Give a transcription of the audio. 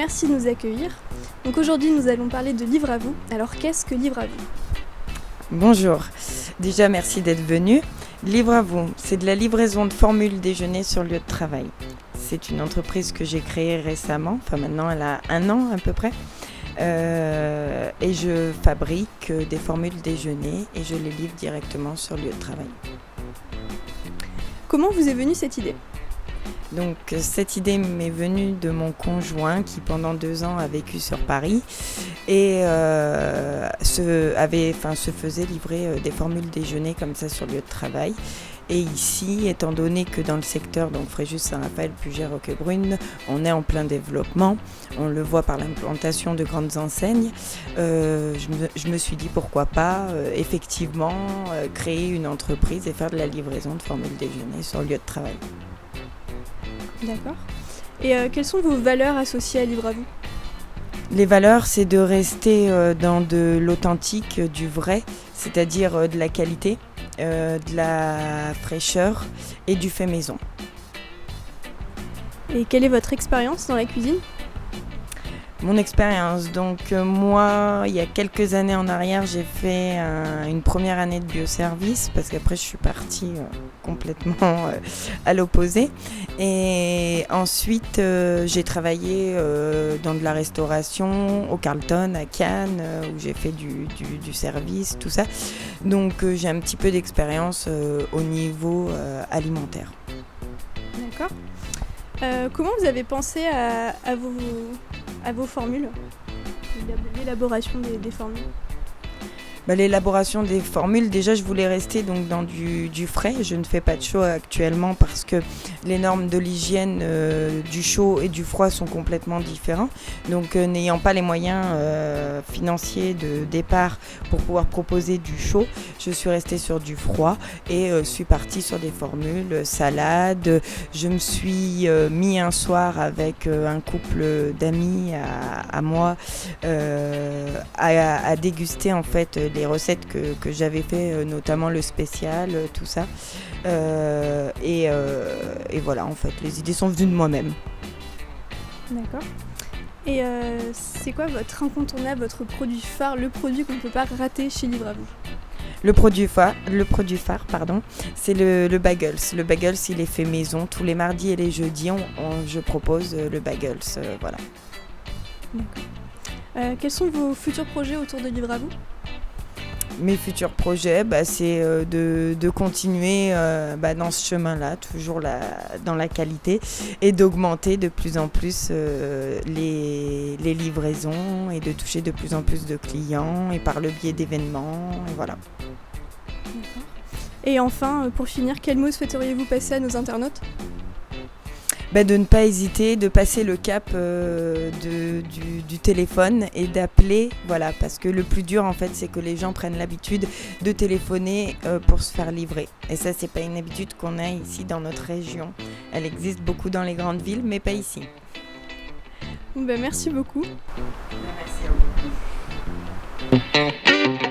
merci de nous accueillir. Donc aujourd'hui, nous allons parler de Livre à vous. Alors qu'est-ce que Livre à vous ? Bonjour, déjà merci d'être venu. Livre à vous, c'est de la livraison de formules déjeuner sur lieu de travail. C'est une entreprise que j'ai créée récemment, enfin maintenant elle a 1 an à peu près. Et je fabrique des formules déjeuner et je les livre directement sur lieu de travail. Comment vous est venue cette idée ? Donc cette idée m'est venue de mon conjoint qui pendant 2 ans a vécu sur Paris et se faisait livrer des formules déjeuner comme ça sur lieu de travail. Et ici, étant donné que dans le secteur, donc Fréjus, Saint-Raphaël, Puget, Roquebrune, on est en plein développement, on le voit par l'implantation de grandes enseignes, je me suis dit pourquoi pas effectivement créer une entreprise et faire de la livraison de formules déjeuner sur lieu de travail. D'accord. Et quelles sont vos valeurs associées à Livre à vous ? Les valeurs, c'est de rester dans de l'authentique, du vrai, c'est-à-dire de la qualité, de la fraîcheur et du fait maison. Et quelle est votre expérience dans la cuisine ? Mon expérience, donc moi, il y a quelques années en arrière, j'ai fait une première année de bioservice parce qu'après je suis partie complètement à l'opposé. Et ensuite, j'ai travaillé dans de la restauration au Carlton, à Cannes, où j'ai fait du service, tout ça. Donc j'ai un petit peu d'expérience au niveau alimentaire. D'accord. Comment vous avez pensé à vos formules, l'élaboration des formules ? L'élaboration des formules, déjà je voulais rester donc dans du frais. Je ne fais pas de chaud actuellement parce que les normes de l'hygiène du chaud et du froid sont complètement différents. Donc n'ayant pas les moyens financiers de départ pour pouvoir proposer du chaud, je suis restée sur du froid et suis partie sur des formules salade. Je me suis mis un soir avec un couple d'amis à moi à déguster en fait les recettes que j'avais fait, notamment le spécial, tout ça. Et voilà, en fait, les idées sont venues de moi-même. D'accord. Et c'est quoi votre incontournable, votre produit phare, le produit qu'on ne peut pas rater chez Livre à vous ? Le produit phare, c'est le bagels. Le bagels, il est fait maison. Tous les mardis et les jeudis, je propose le bagels. Voilà. D'accord. Quels sont vos futurs projets autour de Livre à vous ? Mes futurs projets, c'est de continuer dans ce chemin-là, toujours dans la qualité, et d'augmenter de plus en plus les livraisons et de toucher de plus en plus de clients et par le biais d'événements, et voilà. D'accord. Et enfin, pour finir, quel mot souhaiteriez-vous passer à nos internautes ? De ne pas hésiter, de passer le cap du téléphone et d'appeler, voilà, parce que le plus dur en fait c'est que les gens prennent l'habitude de téléphoner pour se faire livrer. Et ça c'est pas une habitude qu'on a ici dans notre région. Elle existe beaucoup dans les grandes villes mais pas ici. Merci beaucoup. Merci à vous.